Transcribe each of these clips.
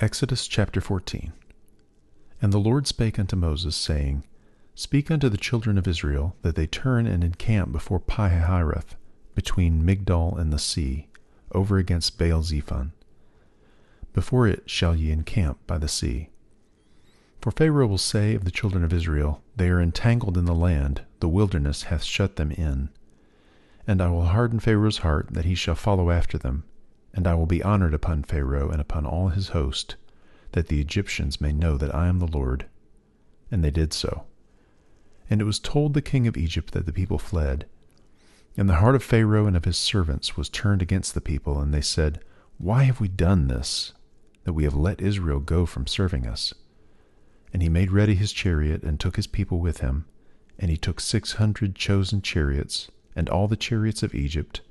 Exodus chapter 14. And the Lord spake unto Moses, saying, Speak unto the children of Israel, that they turn and encamp before Pi-hahiroth, between Migdol and the sea, over against Baal-zephon. Before it shall ye encamp by the sea. For Pharaoh will say of the children of Israel, They are entangled in the land, the wilderness hath shut them in. And I will harden Pharaoh's heart, that he shall follow after them. And I will be honored upon Pharaoh and upon all his host, that the Egyptians may know that I am the Lord. And they did so. And it was told the king of Egypt that the people fled. And the heart of Pharaoh and of his servants was turned against the people, and they said, Why have we done this, that we have let Israel go from serving us? And he made ready his chariot, and took his people with him. And he took 600 chosen chariots, and all the chariots of Egypt,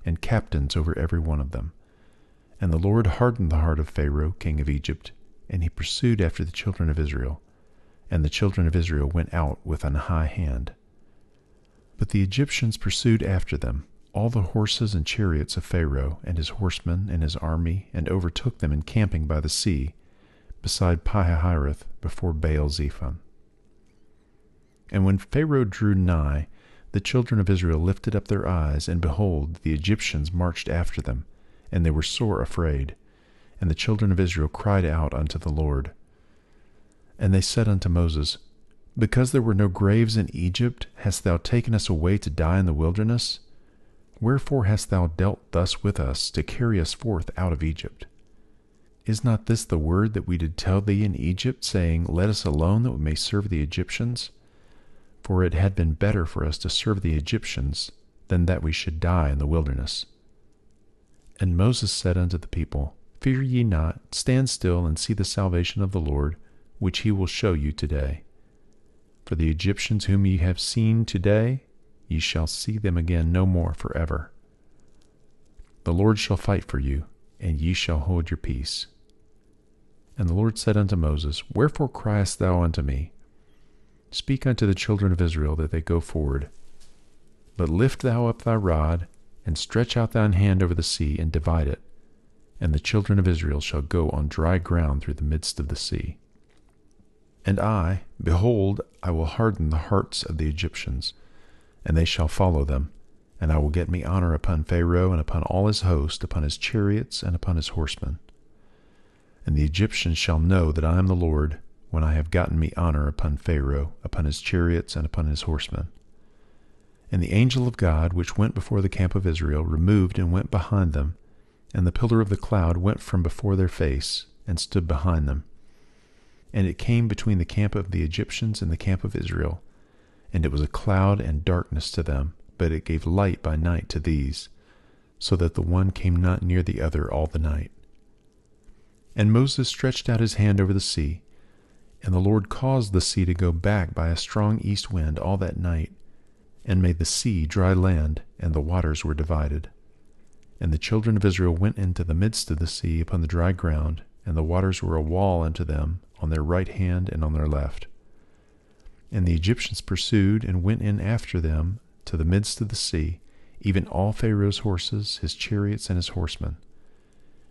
and captains over every one of them. And the Lord hardened the heart of Pharaoh, king of Egypt, and he pursued after the children of Israel. And the children of Israel went out with an high hand. But the Egyptians pursued after them, all the horses and chariots of Pharaoh, and his horsemen, and his army, and overtook them encamping by the sea, beside Pi-hahiroth, before Baal-zephon. And when Pharaoh drew nigh, the children of Israel lifted up their eyes, and behold, the Egyptians marched after them, and they were sore afraid. And the children of Israel cried out unto the Lord. And they said unto Moses, Because there were no graves in Egypt, hast thou taken us away to die in the wilderness? Wherefore hast thou dealt thus with us, to carry us forth out of Egypt? Is not this the word that we did tell thee in Egypt, saying, Let us alone, that we may serve the Egyptians? For it had been better for us to serve the Egyptians, than that we should die in the wilderness. And Moses said unto the people, Fear ye not, stand still, and see the salvation of the Lord, which he will show you today. For the Egyptians whom ye have seen today, ye shall see them again no more forever. The Lord shall fight for you, and ye shall hold your peace. And the Lord said unto Moses, Wherefore criest thou unto me? Speak unto the children of Israel that they go forward. But lift thou up thy rod, and stretch out thine hand over the sea, and divide it, and the children of Israel shall go on dry ground through the midst of the sea. And I, behold, I will harden the hearts of the Egyptians, and they shall follow them, and I will get me honor upon Pharaoh and upon all his host, upon his chariots and upon his horsemen. And the Egyptians shall know that I am the Lord, when I have gotten me honor upon Pharaoh, upon his chariots and upon his horsemen. And the angel of God, which went before the camp of Israel, removed and went behind them, and the pillar of the cloud went from before their face, and stood behind them. And it came between the camp of the Egyptians and the camp of Israel, and it was a cloud and darkness to them, but it gave light by night to these, so that the one came not near the other all the night. And Moses stretched out his hand over the sea, and the Lord caused the sea to go back by a strong east wind all that night, and made the sea dry land, and the waters were divided. And the children of Israel went into the midst of the sea upon the dry ground, and the waters were a wall unto them on their right hand and on their left. And the Egyptians pursued and went in after them to the midst of the sea, even all Pharaoh's horses, his chariots, and his horsemen.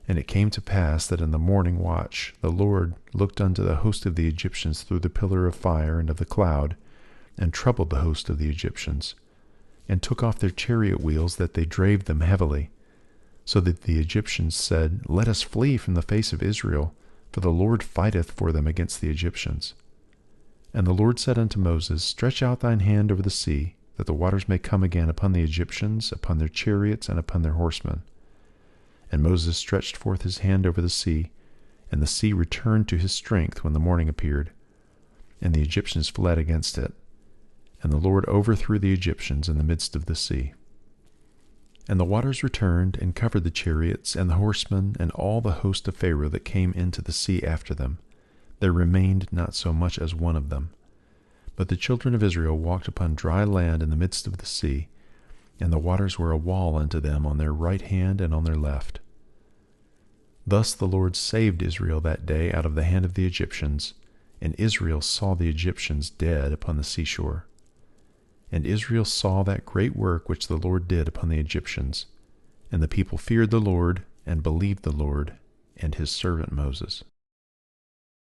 And it came to pass that in the morning watch the Lord looked unto the host of the Egyptians through the pillar of fire and of the cloud, and troubled the host of the Egyptians, and took off their chariot wheels, that they drave them heavily, so that the Egyptians said, Let us flee from the face of Israel, for the Lord fighteth for them against the Egyptians. And the Lord said unto Moses, Stretch out thine hand over the sea, that the waters may come again upon the Egyptians, upon their chariots, and upon their horsemen. And Moses stretched forth his hand over the sea, and the sea returned to his strength when the morning appeared, and the Egyptians fled against it. And the Lord overthrew the Egyptians in the midst of the sea. And the waters returned, and covered the chariots, and the horsemen, and all the host of Pharaoh that came into the sea after them. There remained not so much as one of them. But the children of Israel walked upon dry land in the midst of the sea, and the waters were a wall unto them on their right hand and on their left. Thus the Lord saved Israel that day out of the hand of the Egyptians, and Israel saw the Egyptians dead upon the seashore. And Israel saw that great work which the Lord did upon the Egyptians, and the people feared the Lord, and believed the Lord, and his servant Moses.